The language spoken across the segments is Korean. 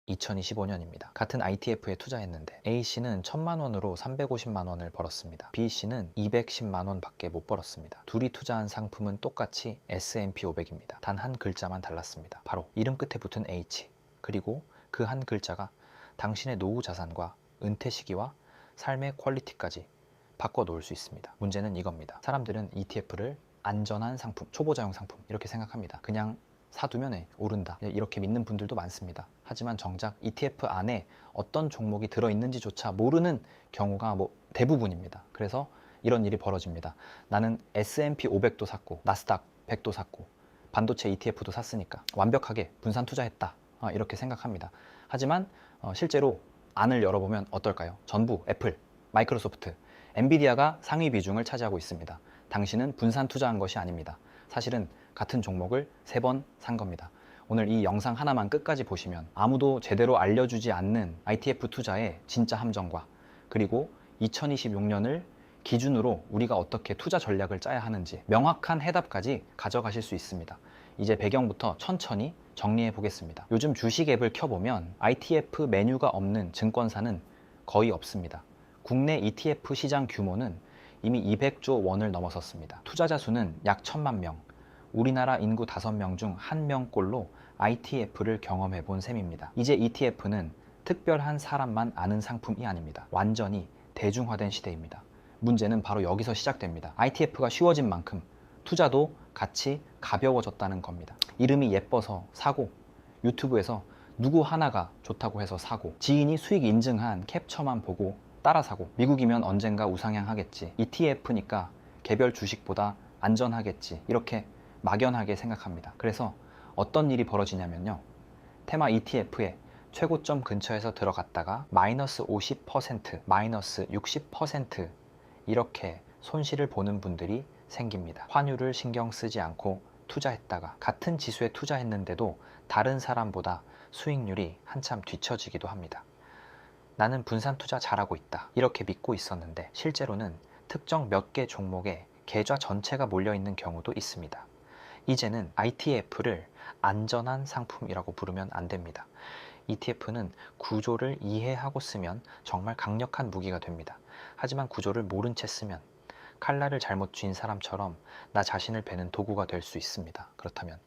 2025년입니다. 같은 ITF에 투자했는데 A씨는 1000만 원으로 350만 원을 벌었습니다. B씨는 210만 원 밖에 못 벌었습니다. 둘이 투자한 상품은 똑같이 S&P 500입니다. 단 한 글자만 달랐습니다. 바로 이름 끝에 붙은 H, 그리고 그 한 글자가 당신의 노후 자산과 은퇴 시기와 삶의 퀄리티까지 바꿔 놓을 수 있습니다. 문제는 이겁니다. 사람들은 ETF를 안전한 상품, 초보자용 상품 이렇게 생각합니다. 그냥 사두면 오른다, 이렇게 믿는 분들도 많습니다. 하지만 정작 ETF 안에 어떤 종목이 들어있는지조차 모르는 경우가 대부분입니다. 그래서 이런 일이 벌어집니다. 나는 S&P 500도 샀고 나스닥 100도 샀고 반도체 ETF도 샀으니까 완벽하게 분산 투자했다, 이렇게 생각합니다. 하지만 실제로 안을 열어보면 어떨까요? 전부 애플, 마이크로소프트, 엔비디아가 상위 비중을 차지하고 있습니다. 당신은 분산 투자한 것이 아닙니다. 사실은 같은 종목을 3번 산 겁니다. 오늘 이 영상 하나만 끝까지 보시면 아무도 제대로 알려주지 않는 ITF 투자의 진짜 함정과, 그리고 2026년을 기준으로 우리가 어떻게 투자 전략을 짜야 하는지 명확한 해답까지 가져가실 수 있습니다. 이제 배경부터 천천히 정리해 보겠습니다. 요즘 주식 앱을 켜보면 ITF 메뉴가 없는 증권사는 거의 없습니다. 국내 ETF 시장 규모는 이미 200조 원을 넘어섰습니다. 투자자 수는 약 1000만 명, 우리나라 인구 5명 중 1명꼴로 ITF를 경험해 본 셈입니다. 이제 ETF는 특별한 사람만 아는 상품이 아닙니다. 완전히 대중화된 시대입니다. 문제는 바로 여기서 시작됩니다. ITF가 쉬워진 만큼 투자도 같이 가벼워졌다는 겁니다. 이름이 예뻐서 사고, 유튜브에서 누구 하나가 좋다고 해서 사고, 지인이 수익 인증한 캡처만 보고 따라 사고, 미국이면 언젠가 우상향하겠지, ETF니까 개별 주식보다 안전하겠지, 이렇게 막연하게 생각합니다. 그래서 어떤 일이 벌어지냐면요, 테마 ETF에 최고점 근처에서 들어갔다가 마이너스 50%, 마이너스 60% 이렇게 손실을 보는 분들이 생깁니다. 환율을 신경 쓰지 않고 투자했다가 같은 지수에 투자했는데도 다른 사람보다 수익률이 한참 뒤처지기도 합니다. 나는 분산 투자 잘하고 있다, 이렇게 믿고 있었는데 실제로는 특정 몇 개 종목에 계좌 전체가 몰려있는 경우도 있습니다. 이제는 ITF를 안전한 상품이라고 부르면 안 됩니다. ETF는 구조를 이해하고 쓰면 정말 강력한 무기가 됩니다. 하지만 구조를 모른 채 쓰면 칼날을 잘못 쥔 사람처럼 나 자신을 베는 도구가 될 수 있습니다. 그렇다면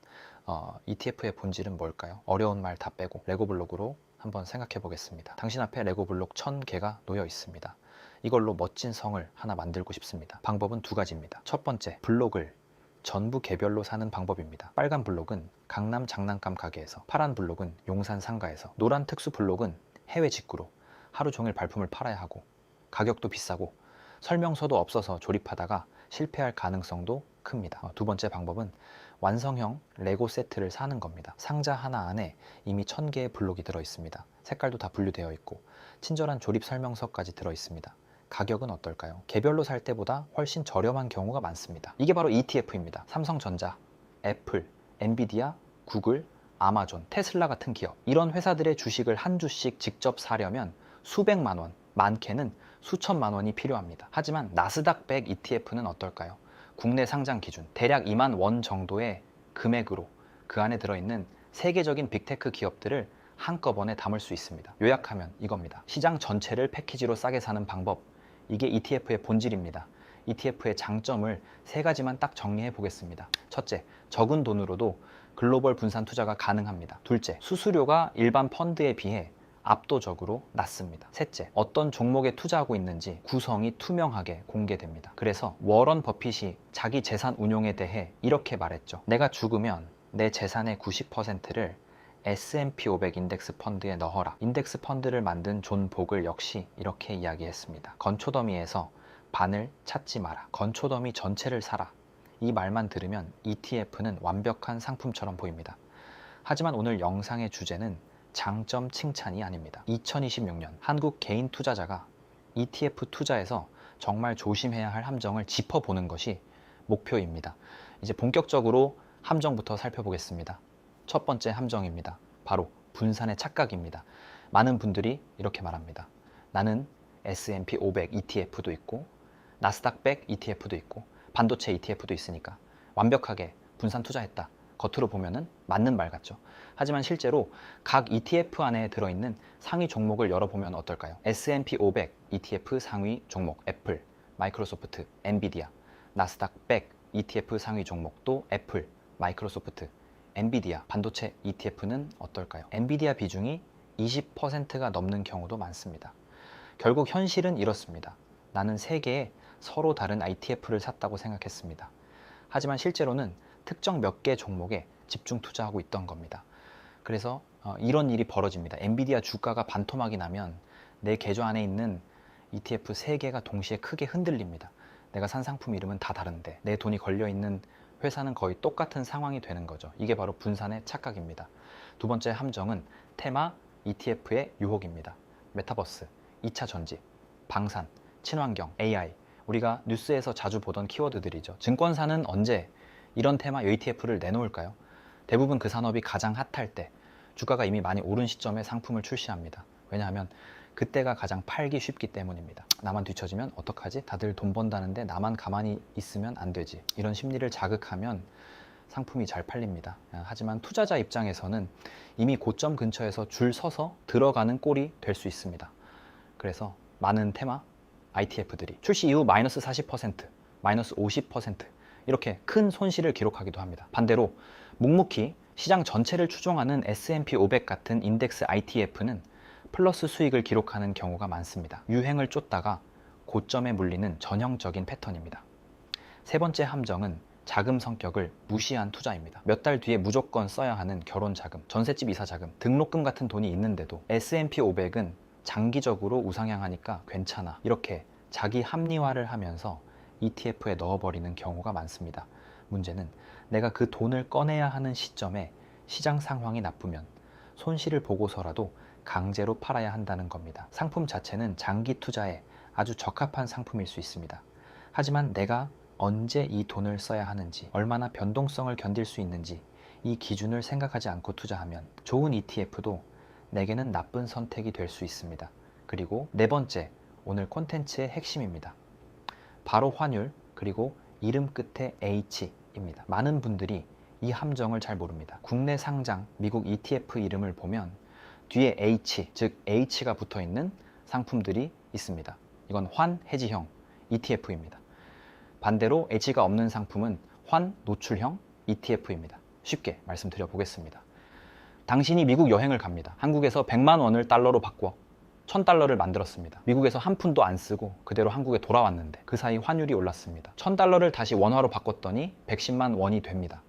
ETF의 본질은 뭘까요? 어려운 말 다 빼고 레고블록으로 한번 생각해 보겠습니다. 당신 앞에 레고블록 1000개가 놓여 있습니다. 이걸로 멋진 성을 하나 만들고 싶습니다. 방법은 2가지입니다. 첫 번째, 블록을 전부 개별로 사는 방법입니다. 빨간 블록은 강남 장난감 가게에서, 파란 블록은 용산 상가에서, 노란 특수 블록은 해외 직구로 하루 종일 발품을 팔아야 하고 가격도 비싸고 설명서도 없어서 조립하다가 실패할 가능성도 큽니다. 두 번째 방법은 완성형 레고 세트를 사는 겁니다. 상자 하나 안에 이미 1000개의 블록이 들어 있습니다. 색깔도 다 분류되어 있고 친절한 조립 설명서까지 들어 있습니다. 가격은 어떨까요? 개별로 살 때보다 훨씬 저렴한 경우가 많습니다. 이게 바로 ETF입니다. 삼성전자, 애플, 엔비디아, 구글, 아마존, 테슬라 같은 기업, 이런 회사들의 주식을 한 주씩 직접 사려면 수백만 원, 많게는 수천만 원이 필요합니다. 하지만 나스닥 100 ETF는 어떨까요? 국내 상장 기준 대략 2만 원 정도의 금액으로 그 안에 들어있는 세계적인 빅테크 기업들을 한꺼번에 담을 수 있습니다. 요약하면 이겁니다. 시장 전체를 패키지로 싸게 사는 방법, 이게 ETF의 본질입니다. ETF의 장점을 3가지만 딱 정리해 보겠습니다. 첫째, 적은 돈으로도 글로벌 분산 투자가 가능합니다. 둘째, 수수료가 일반 펀드에 비해 압도적으로 낮습니다. 셋째, 어떤 종목에 투자하고 있는지 구성이 투명하게 공개됩니다. 그래서 워런 버핏이 자기 재산 운용에 대해 이렇게 말했죠. 내가 죽으면 내 재산의 90%를 S&P 500 인덱스 펀드에 넣어라. 인덱스 펀드를 만든 존 보글 역시 이렇게 이야기했습니다. 건초더미에서 반을 찾지 마라. 건초더미 전체를 사라. 이 말만 들으면 ETF는 완벽한 상품처럼 보입니다. 하지만 오늘 영상의 주제는 장점 칭찬이 아닙니다. 2026년 한국 개인 투자자가 ETF 투자에서 정말 조심해야 할 함정을 짚어보는 것이 목표입니다. 이제 본격적으로 함정부터 살펴보겠습니다. 첫 번째 함정입니다. 바로 분산의 착각입니다. 많은 분들이 이렇게 말합니다. 나는 S&P 500 ETF도 있고 나스닥 100 ETF도 있고 반도체 ETF도 있으니까 완벽하게 분산 투자했다, 겉으로 보면은 맞는 말 같죠. 하지만 실제로 각 ETF 안에 들어있는 상위 종목을 열어보면 어떨까요? S&P 500 ETF 상위 종목 애플, 마이크로소프트, 엔비디아, 나스닥 100 ETF 상위 종목도 애플, 마이크로소프트, 엔비디아. 반도체 ETF는 어떨까요? 엔비디아 비중이 20%가 넘는 경우도 많습니다. 결국 현실은 이렇습니다. 나는 3개의 서로 다른 ITF를 샀다고 생각했습니다. 하지만 실제로는 특정 몇 개 종목에 집중 투자하고 있던 겁니다. 그래서 이런 일이 벌어집니다. 엔비디아 주가가 반토막이 나면 내 계좌 안에 있는 ETF 3개가 동시에 크게 흔들립니다. 내가 산 상품 이름은 다 다른데 내 돈이 걸려있는 회사는 거의 똑같은 상황이 되는 거죠. 이게 바로 분산의 착각입니다. 두 번째 함정은 테마 ETF의 유혹입니다. 메타버스, 2차 전지, 방산, 친환경, AI. 우리가 뉴스에서 자주 보던 키워드들이죠. 증권사는 언제 이런 테마 ETF를 내놓을까요? 대부분 그 산업이 가장 핫할 때, 주가가 이미 많이 오른 시점에 상품을 출시합니다. 왜냐하면 그때가 가장 팔기 쉽기 때문입니다. 나만 뒤처지면 어떡하지? 다들 돈 번다는데 나만 가만히 있으면 안 되지. 이런 심리를 자극하면 상품이 잘 팔립니다. 하지만 투자자 입장에서는 이미 고점 근처에서 줄 서서 들어가는 꼴이 될 수 있습니다. 그래서 많은 테마 ITF들이 출시 이후 마이너스 40%, 마이너스 50% 이렇게 큰 손실을 기록하기도 합니다. 반대로 묵묵히 시장 전체를 추종하는 S&P 500 같은 인덱스 ITF는 플러스 수익을 기록하는 경우가 많습니다. 유행을 쫓다가 고점에 물리는 전형적인 패턴입니다. 세 번째 함정은 자금 성격을 무시한 투자입니다. 몇 달 뒤에 무조건 써야 하는 결혼 자금, 전셋집 이사 자금, 등록금 같은 돈이 있는데도 S&P 500은 장기적으로 우상향하니까 괜찮아, 이렇게 자기 합리화를 하면서 ETF에 넣어버리는 경우가 많습니다. 문제는 내가 그 돈을 꺼내야 하는 시점에 시장 상황이 나쁘면 손실을 보고서라도 강제로 팔아야 한다는 겁니다. 상품 자체는 장기 투자에 아주 적합한 상품일 수 있습니다. 하지만 내가 언제 이 돈을 써야 하는지, 얼마나 변동성을 견딜 수 있는지 이 기준을 생각하지 않고 투자하면 좋은 ETF도 내게는 나쁜 선택이 될 수 있습니다. 그리고 네 번째, 오늘 콘텐츠의 핵심입니다. 바로 환율, 그리고 이름 끝에 H입니다. 많은 분들이 이 함정을 잘 모릅니다. 국내 상장 미국 ETF 이름을 보면 뒤에 H, 즉 H가 붙어 있는 상품들이 있습니다. 이건 환 해지형 ETF입니다. 반대로 H가 없는 상품은 환 노출형 ETF입니다. 쉽게 말씀드려 보겠습니다. 당신이 미국 여행을 갑니다. 한국에서 100만 원을 달러로 바꿔 1000달러를 만들었습니다. 미국에서 한 푼도 안 쓰고 그대로 한국에 돌아왔는데 그 사이 환율이 올랐습니다. 1000달러를 다시 원화로 바꿨더니 110만 원이 됩니다.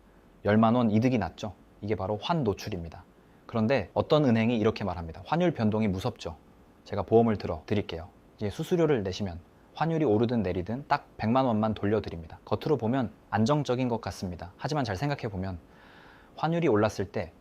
10만 원 이득이 났죠. 이게 바로 환 노출입니다. 그런데 어떤 은행이 이렇게 말합니다. 환율 변동이 무섭죠. 제가 보험을 들어 드릴게요. 이제 수수료를 내시면 환율이 오르든 내리든 딱 100만 원만 돌려드립니다. 겉으로 보면 안정적인 것 같습니다. 하지만 잘 생각해 보면 환율이 올랐을 때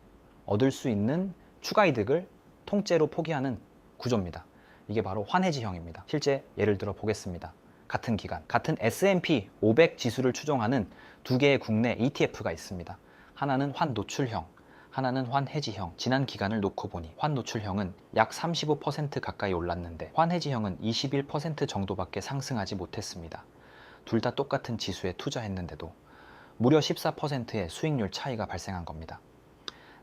얻을 수 있는 추가 이득을 통째로 포기하는 구조입니다. 이게 바로 환해지형입니다. 실제 예를 들어 보겠습니다. 같은 기간, 같은 S&P 500 지수를 추종하는 두 개의 국내 ETF가 있습니다. 하나는 환 노출형, 하나는 환 해지형. 지난 기간을 놓고 보니 환 노출형은 약 35% 가까이 올랐는데 환 해지형은 21% 정도밖에 상승하지 못했습니다. 둘 다 똑같은 지수에 투자했는데도 무려 14%의 수익률 차이가 발생한 겁니다.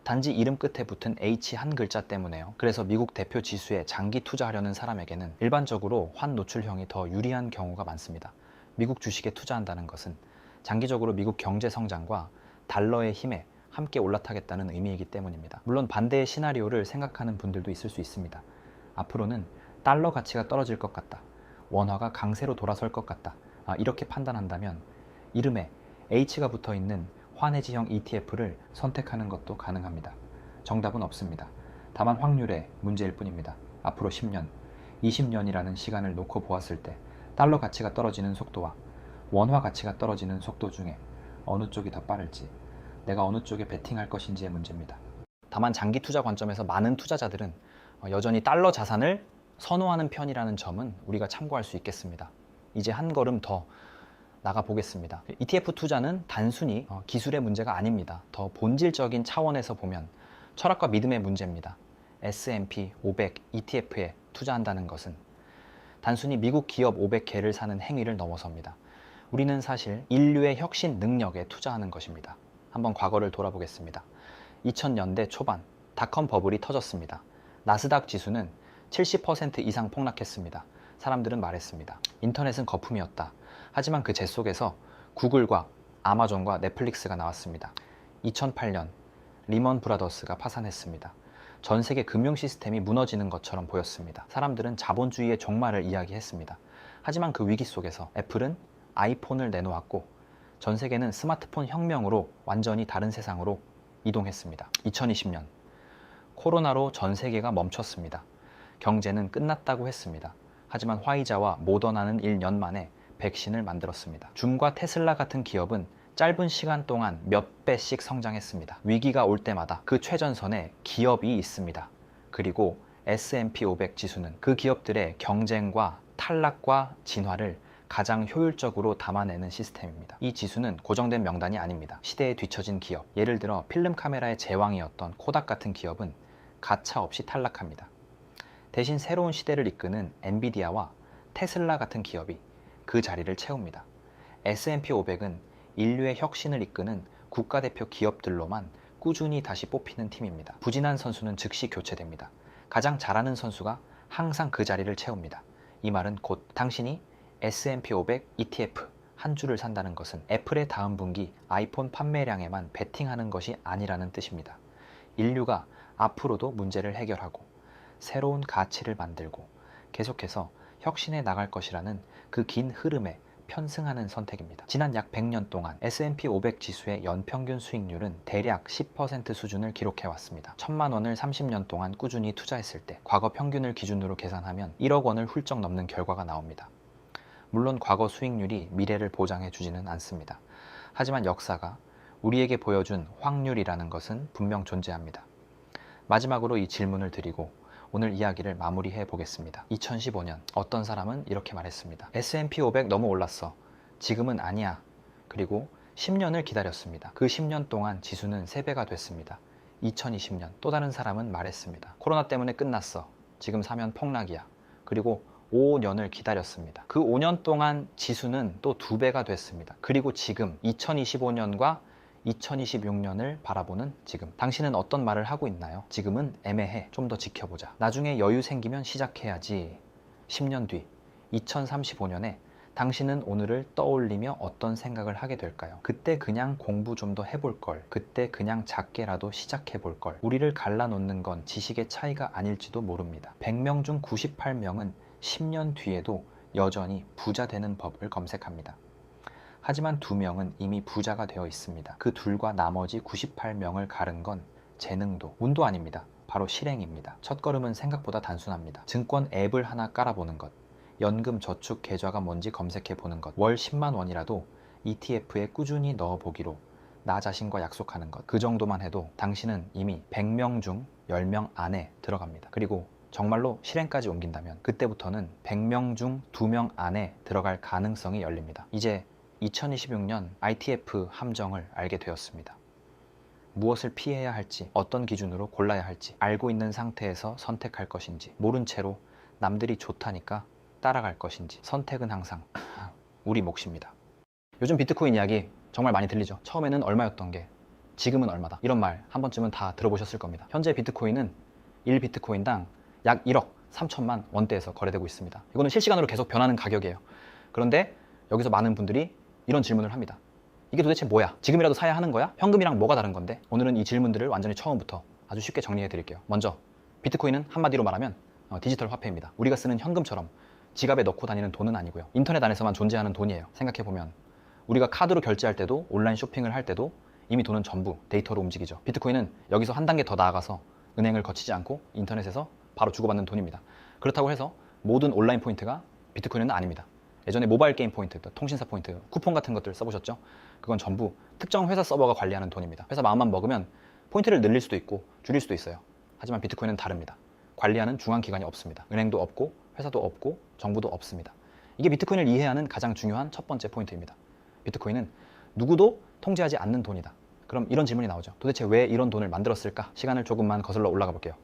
단지 이름 끝에 붙은 H 한 글자 때문에요. 그래서 미국 대표 지수에 장기 투자하려는 사람에게는 일반적으로 환 노출형이 더 유리한 경우가 많습니다. 미국 주식에 투자한다는 것은 장기적으로 미국 경제 성장과 달러의 힘에 함께 올라타겠다는 의미이기 때문입니다. 물론 반대의 시나리오를 생각하는 분들도 있을 수 있습니다. 앞으로는 달러 가치가 떨어질 것 같다, 원화가 강세로 돌아설 것 같다, 이렇게 판단한다면 이름에 H가 붙어 있는 환해지형 ETF를 선택하는 것도 가능합니다. 정답은 없습니다. 다만 확률의 문제일 뿐입니다. 앞으로 10년, 20년이라는 시간을 놓고 보았을 때 달러 가치가 떨어지는 속도와 원화 가치가 떨어지는 속도 중에 어느 쪽이 더 빠를지, 내가 어느 쪽에 베팅할 것인지의 문제입니다. 다만 장기 투자 관점에서 많은 투자자들은 여전히 달러 자산을 선호하는 편이라는 점은 우리가 참고할 수 있겠습니다. 이제 한 걸음 더 나가 보겠습니다. ETF 투자는 단순히 기술의 문제가 아닙니다. 더 본질적인 차원에서 보면 철학과 믿음의 문제입니다. S&P 500 ETF에 투자한다는 것은 단순히 미국 기업 500개를 사는 행위를 넘어섭니다. 우리는 사실 인류의 혁신 능력에 투자하는 것입니다. 한번 과거를 돌아보겠습니다. 2000년대 초반 닷컴 버블이 터졌습니다. 나스닥 지수는 70% 이상 폭락했습니다. 사람들은 말했습니다. 인터넷은 거품이었다. 하지만 그 재 속에서 구글과 아마존과 넷플릭스가 나왔습니다. 2008년 리먼 브라더스가 파산했습니다. 전 세계 금융 시스템이 무너지는 것처럼 보였습니다. 사람들은 자본주의의 종말을 이야기했습니다. 하지만 그 위기 속에서 애플은 아이폰을 내놓았고 전 세계는 스마트폰 혁명으로 완전히 다른 세상으로 이동했습니다. 2020년 코로나로 전 세계가 멈췄습니다. 경제는 끝났다고 했습니다. 하지만 화이자와 모더나는 1년 만에 백신을 만들었습니다. 줌과 테슬라 같은 기업은 짧은 시간 동안 몇 배씩 성장했습니다. 위기가 올 때마다 그 최전선에 기업이 있습니다. 그리고 S&P 500 지수는 그 기업들의 경쟁과 탈락과 진화를 가장 효율적으로 담아내는 시스템입니다. 이 지수는 고정된 명단이 아닙니다. 시대에 뒤처진 기업, 예를 들어 필름 카메라의 제왕이었던 코닥 같은 기업은 가차 없이 탈락합니다. 대신 새로운 시대를 이끄는 엔비디아와 테슬라 같은 기업이 그 자리를 채웁니다. S&P 500은 인류의 혁신을 이끄는 국가대표 기업들로만 꾸준히 다시 뽑히는 팀입니다. 부진한 선수는 즉시 교체됩니다. 가장 잘하는 선수가 항상 그 자리를 채웁니다. 이 말은 곧 당신이 S&P 500 ETF 한 주를 산다는 것은 애플의 다음 분기 아이폰 판매량에만 베팅하는 것이 아니라는 뜻입니다. 인류가 앞으로도 문제를 해결하고 새로운 가치를 만들고 계속해서 혁신해 나갈 것이라는 그 긴 흐름에 편승하는 선택입니다. 지난 약 100년 동안 S&P 500 지수의 연평균 수익률은 대략 10% 수준을 기록해 왔습니다. 1000만 원을 30년 동안 꾸준히 투자했을 때 과거 평균을 기준으로 계산하면 1억 원을 훌쩍 넘는 결과가 나옵니다. 물론 과거 수익률이 미래를 보장해 주지는 않습니다. 하지만 역사가 우리에게 보여준 확률이라는 것은 분명 존재합니다. 마지막으로 이 질문을 드리고 오늘 이야기를 마무리해 보겠습니다. 2015년 어떤 사람은 이렇게 말했습니다. S&P 500 너무 올랐어. 지금은 아니야. 그리고 10년을 기다렸습니다. 그 10년 동안 지수는 3배가 됐습니다. 2020년 또 다른 사람은 말했습니다. 코로나 때문에 끝났어. 지금 사면 폭락이야. 그리고 5년을 기다렸습니다. 그 5년 동안 지수는 또 2배가 됐습니다. 그리고 지금 2025년과 2026년을 바라보는 지금 당신은 어떤 말을 하고 있나요? 지금은 애매해. 좀 더 지켜보자. 나중에 여유 생기면 시작해야지. 10년 뒤 2035년에 당신은 오늘을 떠올리며 어떤 생각을 하게 될까요? 그때 그냥 공부 좀 더 해볼 걸. 그때 그냥 작게라도 시작해 볼 걸. 우리를 갈라놓는 건 지식의 차이가 아닐지도 모릅니다. 100명 중 98명은 10년 뒤에도 여전히 부자 되는 법을 검색합니다. 하지만 2명은 이미 부자가 되어 있습니다. 그 둘과 나머지 98명을 가른 건 재능도, 운도 아닙니다. 바로 실행입니다. 첫걸음은 생각보다 단순합니다. 증권 앱을 하나 깔아보는 것, 연금 저축 계좌가 뭔지 검색해 보는 것, 월 10만 원이라도 ETF에 꾸준히 넣어보기로 나 자신과 약속하는 것, 그 정도만 해도 당신은 이미 100명 중 10명 안에 들어갑니다. 그리고 정말로 실행까지 옮긴다면 그때부터는 100명 중 2명 안에 들어갈 가능성이 열립니다. 이제 2026년 ITF 함정을 알게 되었습니다. 무엇을 피해야 할지, 어떤 기준으로 골라야 할지, 알고 있는 상태에서 선택할 것인지, 모른 채로 남들이 좋다니까 따라갈 것인지, 선택은 항상 우리 몫입니다. 요즘 비트코인 이야기 정말 많이 들리죠. 처음에는 얼마였던 게 지금은 얼마다. 이런 말 한 번쯤은 다 들어보셨을 겁니다. 현재 비트코인은 1비트코인당 약 1억 3천만 원대에서 거래되고 있습니다. 이거는 실시간으로 계속 변하는 가격이에요. 그런데 여기서 많은 분들이 이런 질문을 합니다. 이게 도대체 뭐야? 지금이라도 사야 하는 거야? 현금이랑 뭐가 다른 건데? 오늘은 이 질문들을 완전히 처음부터 아주 쉽게 정리해 드릴게요. 먼저 비트코인은 한마디로 말하면 디지털 화폐입니다. 우리가 쓰는 현금처럼 지갑에 넣고 다니는 돈은 아니고요. 인터넷 안에서만 존재하는 돈이에요. 생각해보면 우리가 카드로 결제할 때도 온라인 쇼핑을 할 때도 이미 돈은 전부 데이터로 움직이죠. 비트코인은 여기서 한 단계 더 나아가서 은행을 거치지 않고 인터넷에서 바로 주고받는 돈입니다. 그렇다고 해서 모든 온라인 포인트가 비트코인은 아닙니다. 예전에 모바일 게임 포인트, 통신사 포인트, 쿠폰 같은 것들 써보셨죠? 그건 전부 특정 회사 서버가 관리하는 돈입니다. 회사 마음만 먹으면 포인트를 늘릴 수도 있고 줄일 수도 있어요. 하지만 비트코인은 다릅니다. 관리하는 중앙기관이 없습니다. 은행도 없고 회사도 없고 정부도 없습니다. 이게 비트코인을 이해하는 가장 중요한 첫 번째 포인트입니다. 비트코인은 누구도 통제하지 않는 돈이다. 그럼 이런 질문이 나오죠. 도대체 왜 이런 돈을 만들었을까? 시간을 조금만 거슬러 올라가 볼게요.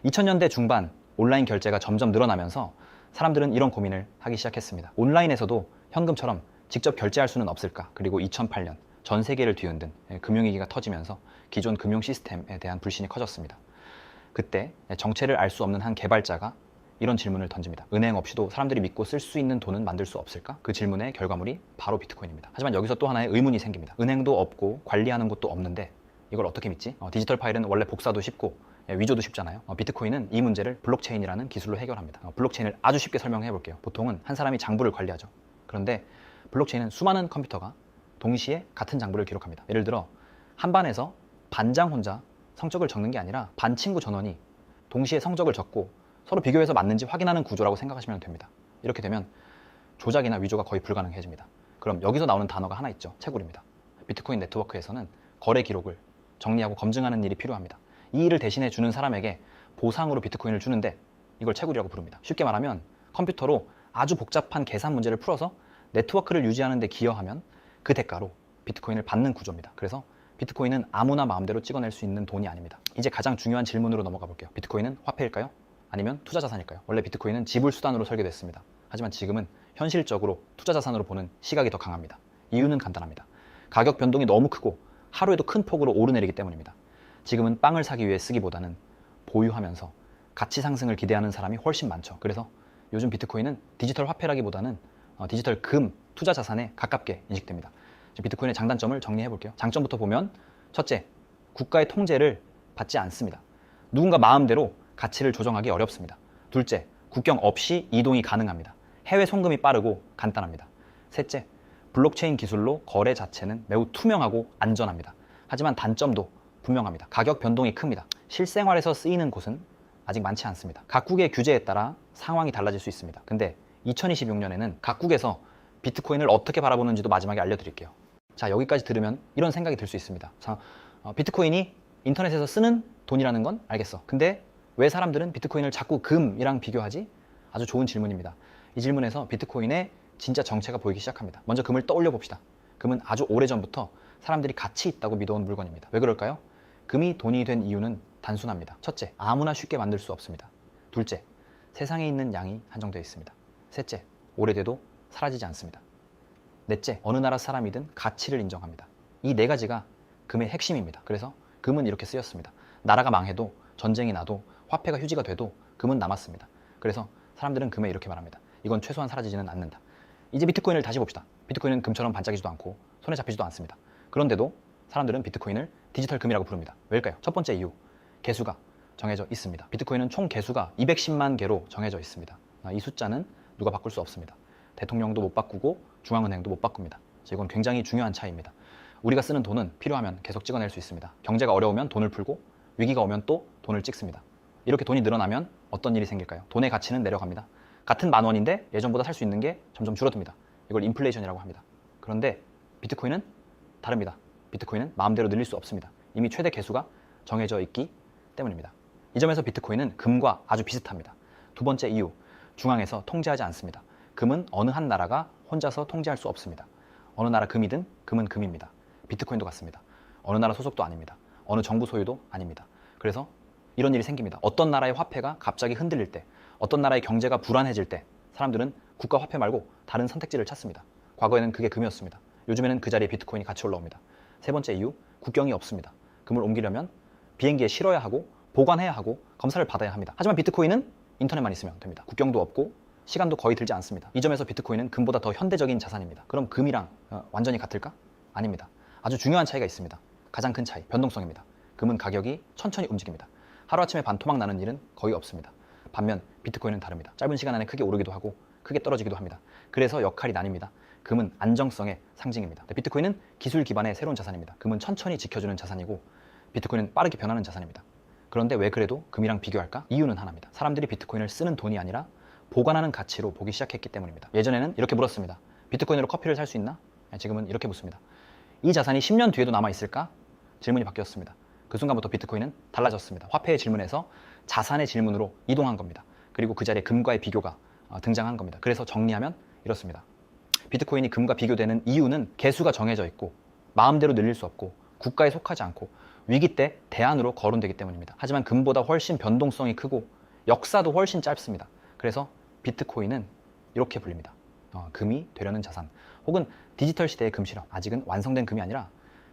2000년대 중반 온라인 결제가 점점 늘어나면서 사람들은 이런 고민을 하기 시작했습니다. 온라인에서도 현금처럼 직접 결제할 수는 없을까? 그리고 2008년 전 세계를 뒤흔든 금융위기가 터지면서 기존 금융 시스템에 대한 불신이 커졌습니다. 그때 정체를 알 수 없는 한 개발자가 이런 질문을 던집니다. 은행 없이도 사람들이 믿고 쓸 수 있는 돈은 만들 수 없을까? 그 질문의 결과물이 바로 비트코인입니다. 하지만 여기서 또 하나의 의문이 생깁니다. 은행도 없고 관리하는 곳도 없는데 이걸 어떻게 믿지? 디지털 파일은 원래 복사도 쉽고 위조도 쉽잖아요. 비트코인은 이 문제를 블록체인이라는 기술로 해결합니다. 블록체인을 아주 쉽게 설명해 볼게요. 보통은 한 사람이 장부를 관리하죠. 그런데 블록체인은 수많은 컴퓨터가 동시에 같은 장부를 기록합니다. 예를 들어 한 반에서 반장 혼자 성적을 적는 게 아니라 반 친구 전원이 동시에 성적을 적고 서로 비교해서 맞는지 확인하는 구조라고 생각하시면 됩니다. 이렇게 되면 조작이나 위조가 거의 불가능해집니다. 그럼 여기서 나오는 단어가 하나 있죠. 채굴입니다. 비트코인 네트워크에서는 거래 기록을 정리하고 검증하는 일이 필요합니다. 이 일을 대신해 주는 사람에게 보상으로 비트코인을 주는데 이걸 채굴이라고 부릅니다. 쉽게 말하면 컴퓨터로 아주 복잡한 계산 문제를 풀어서 네트워크를 유지하는 데 기여하면 그 대가로 비트코인을 받는 구조입니다. 그래서 비트코인은 아무나 마음대로 찍어낼 수 있는 돈이 아닙니다. 이제 가장 중요한 질문으로 넘어가 볼게요. 비트코인은 화폐일까요? 아니면 투자 자산일까요? 원래 비트코인은 지불 수단으로 설계됐습니다. 하지만 지금은 현실적으로 투자 자산으로 보는 시각이 더 강합니다. 이유는 간단합니다. 가격 변동이 너무 크고 하루에도 큰 폭으로 오르내리기 때문입니다. 지금은 빵을 사기 위해 쓰기보다는 보유하면서 가치 상승을 기대하는 사람이 훨씬 많죠. 그래서 요즘 비트코인은 디지털 화폐라기보다는 디지털 금, 투자 자산에 가깝게 인식됩니다. 비트코인의 장단점을 정리해 볼게요. 장점부터 보면 첫째, 국가의 통제를 받지 않습니다. 누군가 마음대로 가치를 조정하기 어렵습니다. 둘째, 국경 없이 이동이 가능합니다. 해외 송금이 빠르고 간단합니다. 셋째, 블록체인 기술로 거래 자체는 매우 투명하고 안전합니다. 하지만 단점도 분명합니다. 가격 변동이 큽니다. 실생활에서 쓰이는 곳은 아직 많지 않습니다. 각국의 규제에 따라 상황이 달라질 수 있습니다. 근데 2026년에는 각국에서 비트코인을 어떻게 바라보는지도 마지막에 알려드릴게요. 자, 여기까지 들으면 이런 생각이 들 수 있습니다. 자, 비트코인이 인터넷에서 쓰는 돈이라는 건 알겠어. 근데 왜 사람들은 비트코인을 자꾸 금이랑 비교하지? 아주 좋은 질문입니다. 이 질문에서 비트코인의 진짜 정체가 보이기 시작합니다. 먼저 금을 떠올려 봅시다. 금은 아주 오래전부터 사람들이 가치 있다고 믿어온 물건입니다. 왜 그럴까요? 금이 돈이 된 이유는 단순합니다. 첫째, 아무나 쉽게 만들 수 없습니다. 둘째, 세상에 있는 양이 한정되어 있습니다. 셋째, 오래돼도 사라지지 않습니다. 넷째, 어느 나라 사람이든 가치를 인정합니다. 이 네 가지가 금의 핵심입니다. 그래서 금은 이렇게 쓰였습니다. 나라가 망해도 전쟁이 나도 화폐가 휴지가 돼도 금은 남았습니다. 그래서 사람들은 금에 이렇게 말합니다. 이건 최소한 사라지지는 않는다. 이제 비트코인을 다시 봅시다. 비트코인은 금처럼 반짝이지도 않고 손에 잡히지도 않습니다. 그런데도 사람들은 비트코인을 디지털 금이라고 부릅니다. 왜일까요? 첫 번째 이유, 개수가 정해져 있습니다. 비트코인은 총 개수가 210만 개로 정해져 있습니다. 이 숫자는 누가 바꿀 수 없습니다. 대통령도 못 바꾸고 중앙은행도 못 바꿉니다. 이건 굉장히 중요한 차이입니다. 우리가 쓰는 돈은 필요하면 계속 찍어낼 수 있습니다. 경제가 어려우면 돈을 풀고 위기가 오면 또 돈을 찍습니다. 이렇게 돈이 늘어나면 어떤 일이 생길까요? 돈의 가치는 내려갑니다. 같은 만 원인데 예전보다 살 수 있는 게 점점 줄어듭니다. 이걸 인플레이션이라고 합니다. 그런데 비트코인은 다릅니다. 비트코인은 마음대로 늘릴 수 없습니다. 이미 최대 개수가 정해져 있기 때문입니다. 이 점에서 비트코인은 금과 아주 비슷합니다. 두 번째 이유, 중앙에서 통제하지 않습니다. 금은 어느 한 나라가 혼자서 통제할 수 없습니다. 어느 나라 금이든 금은 금입니다. 비트코인도 같습니다. 어느 나라 소속도 아닙니다. 어느 정부 소유도 아닙니다. 그래서 이런 일이 생깁니다. 어떤 나라의 화폐가 갑자기 흔들릴 때, 어떤 나라의 경제가 불안해질 때 사람들은 국가 화폐 말고 다른 선택지를 찾습니다. 과거에는 그게 금이었습니다. 요즘에는 그 자리에 비트코인이 같이 올라옵니다. 세 번째 이유, 국경이 없습니다. 금을 옮기려면 비행기에 실어야 하고 보관해야 하고 검사를 받아야 합니다. 하지만 비트코인은 인터넷만 있으면 됩니다. 국경도 없고 시간도 거의 들지 않습니다. 이 점에서 비트코인은 금보다 더 현대적인 자산입니다. 그럼 금이랑 완전히 같을까? 아닙니다. 아주 중요한 차이가 있습니다. 가장 큰 차이, 변동성입니다. 금은 가격이 천천히 움직입니다. 하루아침에 반토막 나는 일은 거의 없습니다. 반면 비트코인은 다릅니다. 짧은 시간 안에 크게 오르기도 하고 크게 떨어지기도 합니다. 그래서 역할이 나뉩니다. 금은 안정성의 상징입니다. 비트코인은 기술 기반의 새로운 자산입니다. 금은 천천히 지켜주는 자산이고 비트코인은 빠르게 변하는 자산입니다. 그런데 왜 그래도 금이랑 비교할까? 이유는 하나입니다. 사람들이 비트코인을 쓰는 돈이 아니라 보관하는 가치로 보기 시작했기 때문입니다. 예전에는 이렇게 물었습니다. 비트코인으로 커피를 살 수 있나? 지금은 이렇게 묻습니다. 이 자산이 10년 뒤에도 남아있을까? 질문이 바뀌었습니다. 그 순간부터 비트코인은 달라졌습니다. 화폐의 질문에서 자산의 질문으로 이동한 겁니다. 그리고 그 자리에 금과의 비교가 등장한 겁니다. 그래서 정리하면 이렇습니다. 비트코인이 금과 비교되는 이유는 개수가 정해져 있고 마음대로 늘릴 수 없고 국가에 속하지 않고 위기 때 대안으로 거론되기 때문입니다. 하지만 금보다 훨씬 변동성이 크고 역사도 훨씬 짧습니다. 그래서 비트코인은 이렇게 불립니다. 금이 되려는 자산. 혹은 디지털 시대의 금 실험, 아직은 완성된 금이 아니라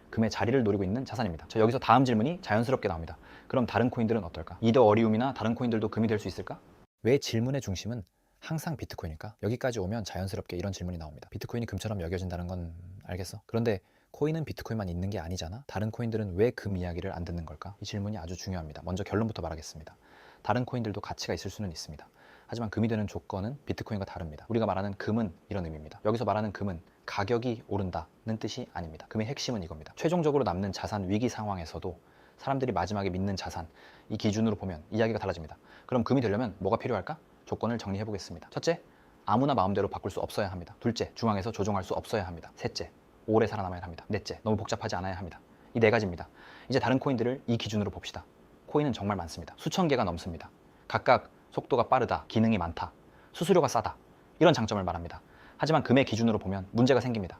금의 자리를 노리고 있는 자산입니다. 자, 여기서 다음 질문이 자연스럽게 나옵니다. 그럼 다른 코인들은 어떨까? 이더 어리움이나 다른 코인들도 금이 될 수 있을까? 왜 질문의 중심은 항상 비트코인일까? 여기까지 오면 자연스럽게 이런 질문이 나옵니다. 비트코인이 금처럼 여겨진다는 건 알겠어. 그런데 코인은 비트코인만 있는 게 아니잖아. 다른 코인들은 왜 금 이야기를 안 듣는 걸까? 이 질문이 아주 중요합니다. 먼저 결론부터 말하겠습니다. 다른 코인들도 가치가 있을 수는 있습니다. 하지만 금이 되는 조건은 비트코인과 다릅니다. 우리가 말하는 금은 이런 의미입니다. 여기서 말하는 금은 가격이 오른다는 뜻이 아닙니다. 금의 핵심은 이겁니다. 최종적으로 남는 자산 위기 상황에서도 사람들이 마지막에 믿는 자산, 이 기준으로 보면 이야기가 달라집니다. 그럼 금이 되려면 뭐가 필요할까? 조건을 정리해 보겠습니다. 첫째, 아무나 마음대로 바꿀 수 없어야 합니다. 둘째, 중앙에서 조종할 수 없어야 합니다. 셋째, 오래 살아남아야 합니다. 넷째, 너무 복잡하지 않아야 합니다. 이 네 가지입니다. 이제 다른 코인들을 이 기준으로 봅시다. 코인은 정말 많습니다. 수천 개가 넘습니다. 각각 속도가 빠르다, 기능이 많다, 수수료가 싸다, 이런 장점을 말합니다. 하지만 금의 기준으로 보면 문제가 생깁니다.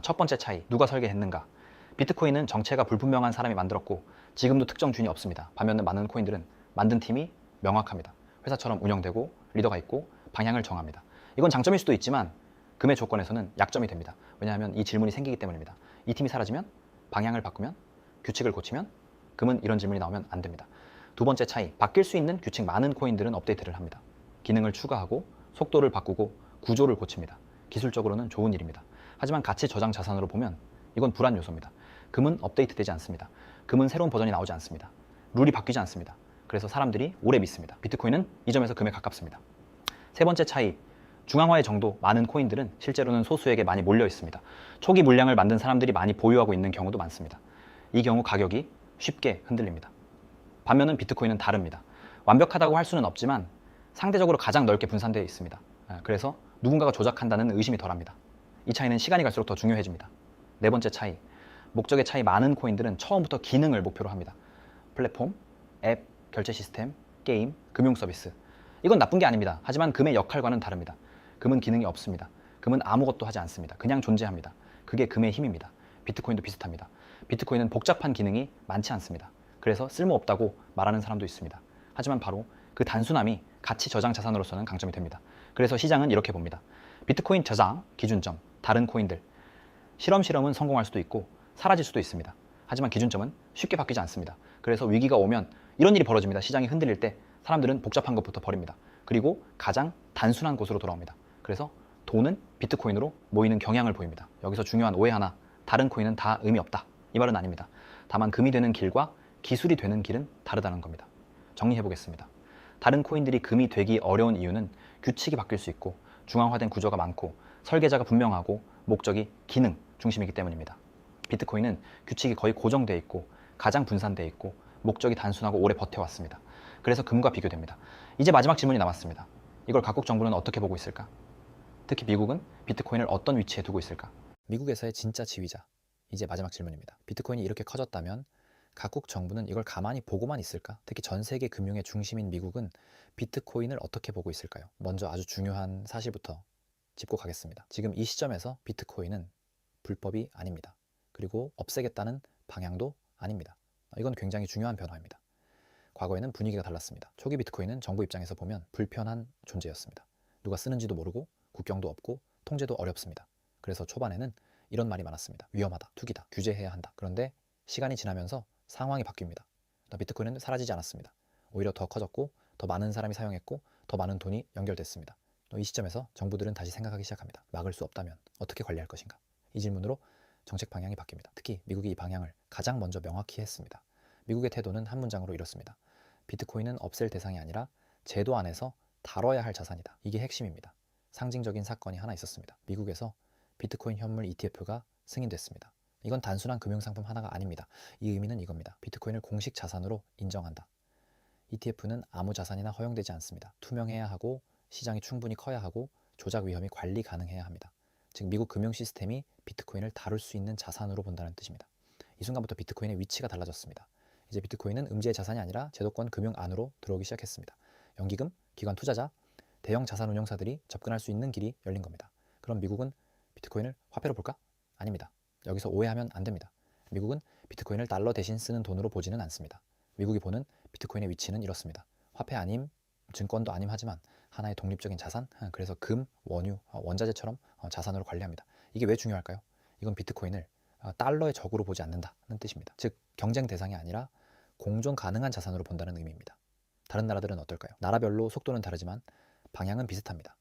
첫 번째 차이, 누가 설계했는가? 비트코인은 정체가 불분명한 사람이 만들었고 지금도 특정 주인이 없습니다. 반면에 많은 코인들은 만든 팀이 명확합니다. 회사처럼 운영되고 리더가 있고 방향을 정합니다. 이건 장점일 수도 있지만 금의 조건에서는 약점이 됩니다. 왜냐하면 이 질문이 생기기 때문입니다. 이 팀이 사라지면, 방향을 바꾸면, 규칙을 고치면 금은 이런 질문이 나오면 안 됩니다. 두 번째 차이, 바뀔 수 있는 규칙 많은 코인들은 업데이트를 합니다. 기능을 추가하고 속도를 바꾸고 구조를 고칩니다. 기술적으로는 좋은 일입니다. 하지만 가치 저장 자산으로 보면 이건 불안 요소입니다. 금은 업데이트되지 않습니다. 금은 새로운 버전이 나오지 않습니다. 룰이 바뀌지 않습니다. 그래서 사람들이 오래 믿습니다. 비트코인은 이 점에서 금에 가깝습니다. 세 번째 차이, 중앙화의 정도 많은 코인들은 실제로는 소수에게 많이 몰려 있습니다. 초기 물량을 만든 사람들이 많이 보유하고 있는 경우도 많습니다. 이 경우 가격이 쉽게 흔들립니다. 반면은 비트코인은 다릅니다. 완벽하다고 할 수는 없지만 상대적으로 가장 넓게 분산되어 있습니다. 그래서 누군가가 조작한다는 의심이 덜합니다. 이 차이는 시간이 갈수록 더 중요해집니다. 네 번째 차이, 목적의 차이 많은 코인들은 처음부터 기능을 목표로 합니다. 플랫폼, 앱, 결제 시스템, 게임, 금융 서비스. 이건 나쁜 게 아닙니다. 하지만 금의 역할과는 다릅니다. 금은 기능이 없습니다. 금은 아무것도 하지 않습니다. 그냥 존재합니다. 그게 금의 힘입니다. 비트코인도 비슷합니다. 비트코인은 복잡한 기능이 많지 않습니다. 그래서 쓸모없다고 말하는 사람도 있습니다. 하지만 바로 그 단순함이 가치 저장 자산으로서는 강점이 됩니다. 그래서 시장은 이렇게 봅니다. 비트코인 저장 기준점, 다른 코인들. 실험은 성공할 수도 있고 사라질 수도 있습니다. 하지만 기준점은 쉽게 바뀌지 않습니다. 그래서 위기가 오면 이런 일이 벌어집니다. 시장이 흔들릴 때 사람들은 복잡한 것부터 버립니다. 그리고 가장 단순한 곳으로 돌아옵니다. 그래서 돈은 비트코인으로 모이는 경향을 보입니다. 여기서 중요한 오해 하나, 다른 코인은 다 의미 없다. 이 말은 아닙니다. 다만 금이 되는 길과 기술이 되는 길은 다르다는 겁니다. 정리해 보겠습니다. 다른 코인들이 금이 되기 어려운 이유는 규칙이 바뀔 수 있고 중앙화된 구조가 많고 설계자가 분명하고 목적이 기능 중심이기 때문입니다. 비트코인은 규칙이 거의 고정되어 있고 가장 분산되어 있고 목적이 단순하고 오래 버텨왔습니다. 그래서 금과 비교됩니다. 이제 마지막 질문이 남았습니다. 이걸 각국 정부는 어떻게 보고 있을까? 특히 미국은 비트코인을 어떤 위치에 두고 있을까? 미국에서의 진짜 지휘자. 이제 마지막 질문입니다. 비트코인이 이렇게 커졌다면 각국 정부는 이걸 가만히 보고만 있을까? 특히 전 세계 금융의 중심인 미국은 비트코인을 어떻게 보고 있을까요? 먼저 아주 중요한 사실부터 짚고 가겠습니다. 지금 이 시점에서 비트코인은 불법이 아닙니다. 그리고 없애겠다는 방향도 아닙니다. 이건 굉장히 중요한 변화입니다. 과거에는 분위기가 달랐습니다. 초기 비트코인은 정부 입장에서 보면 불편한 존재였습니다. 누가 쓰는지도 모르고 국경도 없고 통제도 어렵습니다. 그래서 초반에는 이런 말이 많았습니다. 위험하다, 투기다, 규제해야 한다. 그런데 시간이 지나면서 상황이 바뀝니다. 비트코인은 사라지지 않았습니다. 오히려 더 커졌고 더 많은 사람이 사용했고 더 많은 돈이 연결됐습니다. 이 시점에서 정부들은 다시 생각하기 시작합니다. 막을 수 없다면 어떻게 관리할 것인가? 이 질문으로 정책 방향이 바뀝니다. 특히 미국이 이 방향을 가장 먼저 명확히 했습니다. 미국의 태도는 한 문장으로 이렇습니다. 비트코인은 없앨 대상이 아니라 제도 안에서 다뤄야 할 자산이다. 이게 핵심입니다. 상징적인 사건이 하나 있었습니다. 미국에서 비트코인 현물 ETF가 승인됐습니다. 이건 단순한 금융상품 하나가 아닙니다. 이 의미는 이겁니다. 비트코인을 공식 자산으로 인정한다. ETF는 아무 자산이나 허용되지 않습니다. 투명해야 하고 시장이 충분히 커야 하고 조작 위험이 관리 가능해야 합니다. 즉 미국 금융 시스템이 비트코인을 다룰 수 있는 자산으로 본다는 뜻입니다. 이 순간부터 비트코인의 위치가 달라졌습니다. 이제 비트코인은 음지의 자산이 아니라 제도권 금융 안으로 들어오기 시작했습니다. 연기금, 기관 투자자, 대형 자산 운용사들이 접근할 수 있는 길이 열린 겁니다. 그럼 미국은 비트코인을 화폐로 볼까? 아닙니다. 여기서 오해하면 안 됩니다. 미국은 비트코인을 달러 대신 쓰는 돈으로 보지는 않습니다. 미국이 보는 비트코인의 위치는 이렇습니다. 화폐 아님 증권도 아님 하지만 하나의 독립적인 자산, 그래서 금, 원유, 원자재처럼 자산으로 관리합니다. 이게 왜 중요할까요? 이건 비트코인을 달러의 적으로 보지 않는다는 뜻입니다. 즉 경쟁 대상이 아니라 공존 가능한 자산으로 본다는 의미입니다. 다른 나라들은 어떨까요? 나라별로 속도는 다르지만 방향은 비슷합니다.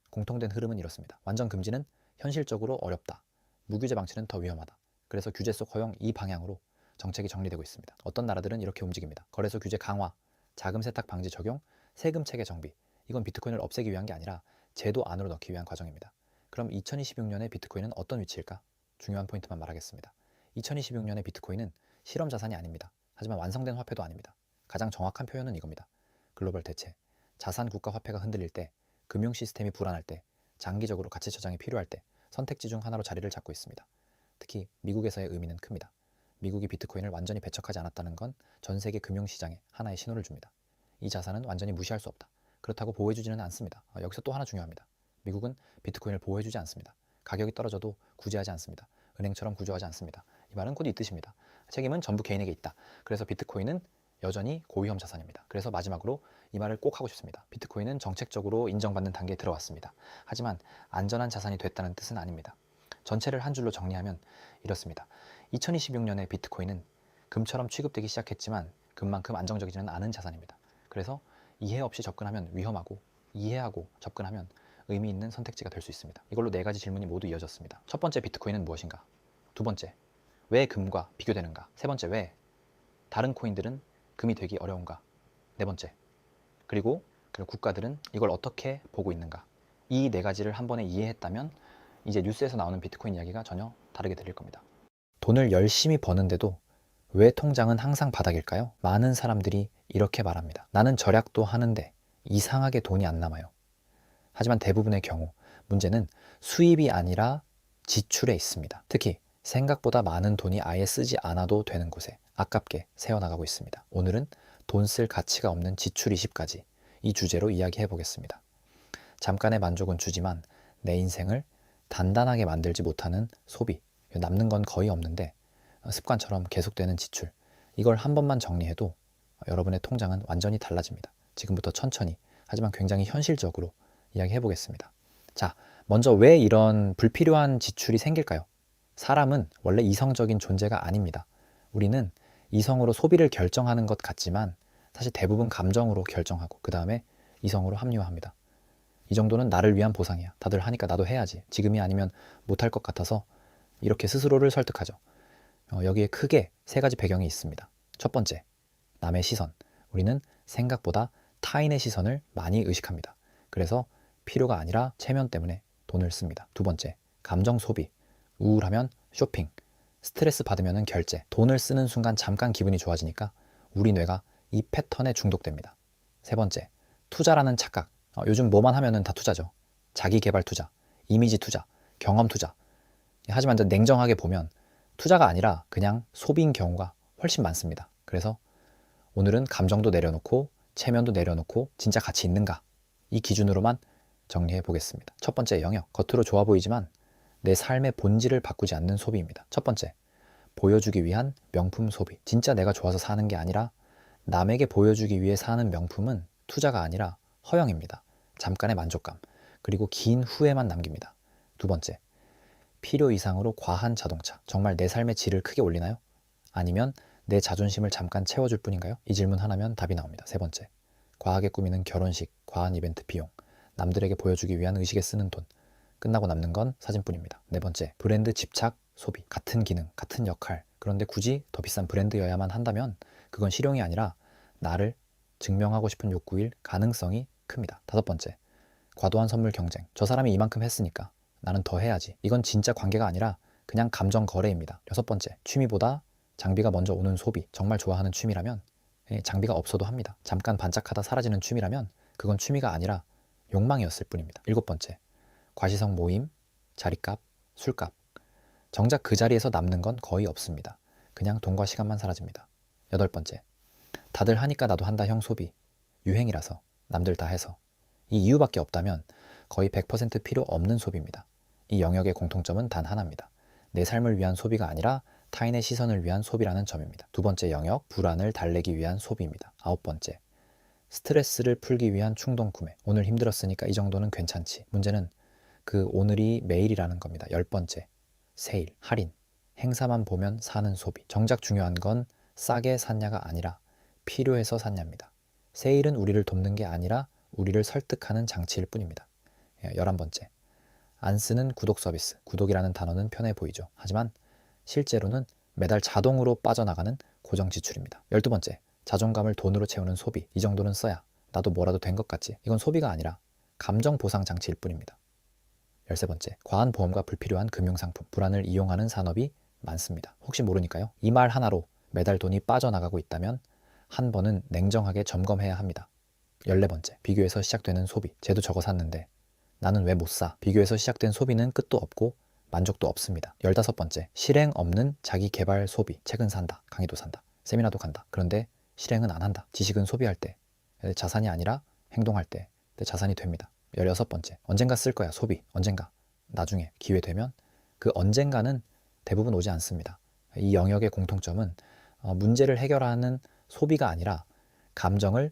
공통된 흐름은 이렇습니다. 완전 금지는 현실적으로 어렵다. 무규제 방치는 더 위험하다. 그래서 규제 속 허용 이 방향으로 정책이 정리되고 있습니다. 어떤 나라들은 이렇게 움직입니다. 거래소 규제 강화, 자금 세탁 방지 적용, 세금 체계 정비. 이건 비트코인을 없애기 위한 게 아니라 제도 안으로 넣기 위한 과정입니다. 그럼 2026년에 비트코인은 어떤 위치일까? 중요한 포인트만 말하겠습니다. 2026년에 비트코인은 실험 자산이 아닙니다. 하지만 완성된 화폐도 아닙니다. 가장 정확한 표현은 이겁니다. 글로벌 대체, 자산 국가 화폐가 흔들릴 때, 금융 시스템이 불안할 때, 장기적으로 가치 저장이 필요할 때 선택지 중 하나로 자리를 잡고 있습니다. 특히 미국에서의 의미는 큽니다. 미국이 비트코인을 완전히 배척하지 않았다는 건 전 세계 금융시장에 하나의 신호를 줍니다. 이 자산은 완전히 무시할 수 없다. 그렇다고 보호해주지는 않습니다. 여기서 또 하나 중요합니다. 미국은 비트코인을 보호해주지 않습니다. 가격이 떨어져도 구제하지 않습니다. 은행처럼 구조하지 않습니다. 이 말은 곧 이 뜻입니다. 책임은 전부 개인에게 있다. 그래서 비트코인은 여전히 고위험 자산입니다. 그래서 마지막으로 이 말을 꼭 하고 싶습니다. 비트코인은 정책적으로 인정받는 단계에 들어왔습니다. 하지만 안전한 자산이 됐다는 뜻은 아닙니다. 전체를 한 줄로 정리하면 이렇습니다. 2026년에 비트코인은 금처럼 취급되기 시작했지만 금만큼 안정적이지는 않은 자산입니다. 그래서 이해 없이 접근하면 위험하고 이해하고 접근하면 의미 있는 선택지가 될 수 있습니다. 이걸로 4가지 질문이 모두 이어졌습니다. 첫 번째, 비트코인은 무엇인가? 두 번째, 왜 금과 비교되는가? 세 번째, 왜 다른 코인들은 금이 되기 어려운가? 네 번째, 그리고 국가들은 이걸 어떻게 보고 있는가? 이 4가지를 한 번에 이해했다면 이제 뉴스에서 나오는 비트코인 이야기가 전혀 다르게 들릴 겁니다. 돈을 열심히 버는데도 왜 통장은 항상 바닥일까요? 많은 사람들이 이렇게 말합니다. 나는 절약도 하는데 이상하게 돈이 안 남아요. 하지만 대부분의 경우 문제는 수입이 아니라 지출에 있습니다. 특히 생각보다 많은 돈이 아예 쓰지 않아도 되는 곳에 아깝게 새어나가고 있습니다. 오늘은 돈 쓸 가치가 없는 지출 20가지 이 주제로 이야기해 보겠습니다. 잠깐의 만족은 주지만 내 인생을 단단하게 만들지 못하는 소비, 남는 건 거의 없는데 습관처럼 계속되는 지출, 이걸 한 번만 정리해도 여러분의 통장은 완전히 달라집니다. 지금부터 천천히 하지만 굉장히 현실적으로 이야기해 보겠습니다. 자, 먼저 왜 이런 불필요한 지출이 생길까요? 사람은 원래 이성적인 존재가 아닙니다. 우리는 이성으로 소비를 결정하는 것 같지만 사실 대부분 감정으로 결정하고 그 다음에 이성으로 합리화합니다. 이 정도는 나를 위한 보상이야. 다들 하니까 나도 해야지. 지금이 아니면 못할 것 같아서 이렇게 스스로를 설득하죠. 여기에 크게 3가지 배경이 있습니다. 첫 번째, 남의 시선. 우리는 생각보다 타인의 시선을 많이 의식합니다. 그래서 필요가 아니라 체면 때문에 돈을 씁니다. 두 번째, 감정 소비. 우울하면 쇼핑, 스트레스 받으면 결제. 돈을 쓰는 순간 잠깐 기분이 좋아지니까 우리 뇌가 이 패턴에 중독됩니다. 세 번째, 투자라는 착각. 요즘 뭐만 하면은 다 투자죠. 자기 개발 투자, 이미지 투자, 경험 투자. 하지만 냉정하게 보면 투자가 아니라 그냥 소비인 경우가 훨씬 많습니다. 그래서 오늘은 감정도 내려놓고 체면도 내려놓고 진짜 가치 있는가? 이 기준으로만 정리해 보겠습니다. 첫 번째 영역, 겉으로 좋아 보이지만 내 삶의 본질을 바꾸지 않는 소비입니다. 첫 번째, 보여주기 위한 명품 소비. 진짜 내가 좋아서 사는 게 아니라 남에게 보여주기 위해 사는 명품은 투자가 아니라 허영입니다. 잠깐의 만족감, 그리고 긴 후회만 남깁니다. 두 번째, 필요 이상으로 과한 자동차. 정말 내 삶의 질을 크게 올리나요? 아니면 내 자존심을 잠깐 채워줄 뿐인가요? 이 질문 하나면 답이 나옵니다. 세 번째, 과하게 꾸미는 결혼식, 과한 이벤트 비용, 남들에게 보여주기 위한 의식에 쓰는 돈, 끝나고 남는 건 사진뿐입니다. 네 번째, 브랜드 집착 소비. 같은 기능, 같은 역할, 그런데 굳이 더 비싼 브랜드여야만 한다면 그건 실용이 아니라 나를 증명하고 싶은 욕구일 가능성이 큽니다. 다섯 번째, 과도한 선물 경쟁. 저 사람이 이만큼 했으니까 나는 더 해야지. 이건 진짜 관계가 아니라 그냥 감정 거래입니다. 여섯 번째, 취미보다 장비가 먼저 오는 소비. 정말 좋아하는 취미라면 장비가 없어도 합니다. 잠깐 반짝하다 사라지는 취미라면 그건 취미가 아니라 욕망이었을 뿐입니다. 일곱 번째, 과시성 모임, 자리값, 술값. 정작 그 자리에서 남는 건 거의 없습니다. 그냥 돈과 시간만 사라집니다. 여덟 번째, 다들 하니까 나도 한다형 소비. 유행이라서, 남들 다 해서. 이 이유밖에 없다면 거의 100% 필요 없는 소비입니다. 이 영역의 공통점은 단 하나입니다. 내 삶을 위한 소비가 아니라 타인의 시선을 위한 소비라는 점입니다. 두 번째 영역, 불안을 달래기 위한 소비입니다. 아홉 번째, 스트레스를 풀기 위한 충동 구매. 오늘 힘들었으니까 이 정도는 괜찮지. 문제는 그 오늘이 매일이라는 겁니다. 10번째, 세일, 할인, 행사만 보면 사는 소비. 정작 중요한 건 싸게 샀냐가 아니라 필요해서 샀냐입니다. 세일은 우리를 돕는 게 아니라 우리를 설득하는 장치일 뿐입니다. 11번째, 안 쓰는 구독 서비스. 구독이라는 단어는 편해 보이죠. 하지만 실제로는 매달 자동으로 빠져나가는 고정 지출입니다. 12번째, 자존감을 돈으로 채우는 소비. 이 정도는 써야 나도 뭐라도 된 것 같지. 이건 소비가 아니라 감정 보상 장치일 뿐입니다. 13번째, 과한 보험과 불필요한 금융상품. 불안을 이용하는 산업이 많습니다. 혹시 모르니까요. 이 말 하나로 매달 돈이 빠져나가고 있다면 한 번은 냉정하게 점검해야 합니다. 14번째, 비교해서 시작되는 소비. 쟤도 저거 샀는데 나는 왜 못 사? 비교해서 시작된 소비는 끝도 없고 만족도 없습니다. 15번째, 실행 없는 자기 개발 소비. 책은 산다, 강의도 산다, 세미나도 간다. 그런데 실행은 안 한다. 지식은 소비할 때, 자산이 아니라 행동할 때 자산이 됩니다. 16번째, 언젠가 쓸 거야. 소비. 언젠가, 나중에, 기회 되면. 그 언젠가는 대부분 오지 않습니다. 이 영역의 공통점은 문제를 해결하는 소비가 아니라 감정을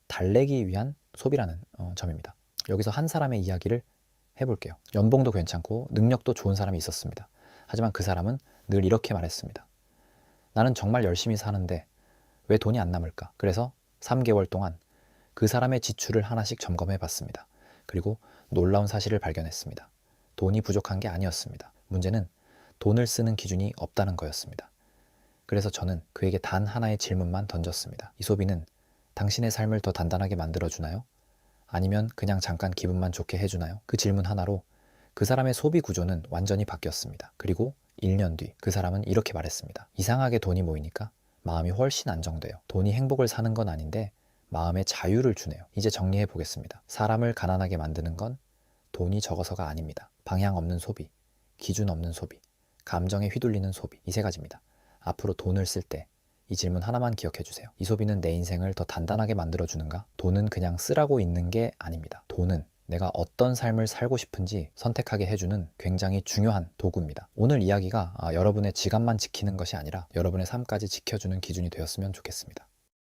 달래기 위한 소비라는 점입니다. 여기서 한 사람의 이야기를 해볼게요. 연봉도 괜찮고 능력도 좋은 사람이 있었습니다. 하지만 그 사람은 늘 이렇게 말했습니다. 나는 정말 열심히 사는데 왜 돈이 안 남을까? 그래서 3개월 동안 그 사람의 지출을 하나씩 점검해 봤습니다. 그리고 놀라운 사실을 발견했습니다. 돈이 부족한 게 아니었습니다. 문제는 돈을 쓰는 기준이 없다는 거였습니다. 그래서 저는 그에게 단 하나의 질문만 던졌습니다. 이 소비는 당신의 삶을 더 단단하게 만들어주나요? 아니면 그냥 잠깐 기분만 좋게 해주나요? 그 질문 하나로 그 사람의 소비 구조는 완전히 바뀌었습니다. 그리고 1년 뒤 그 사람은 이렇게 말했습니다. 이상하게 돈이 모이니까 마음이 훨씬 안정돼요. 돈이 행복을 사는 건 아닌데 마음의 자유를 주네요. 이제 정리해 보겠습니다. 사람을 가난하게 만드는 건 돈이 적어서가 아닙니다. 방향 없는 소비, 기준 없는 소비, 감정에 휘둘리는 소비, 이 세 가지입니다. 앞으로 돈을 쓸 때 이 질문 하나만 기억해 주세요. 이 소비는 내 인생을 더 단단하게 만들어주는가? 돈은 그냥 쓰라고 있는 게 아닙니다. 돈은 내가 어떤 삶을 살고 싶은지 선택하게 해주는 굉장히 중요한 도구입니다. 오늘 이야기가 여러분의 지갑만 지키는 것이 아니라 여러분의 삶까지 지켜주는 기준이 되었으면 좋겠습니다.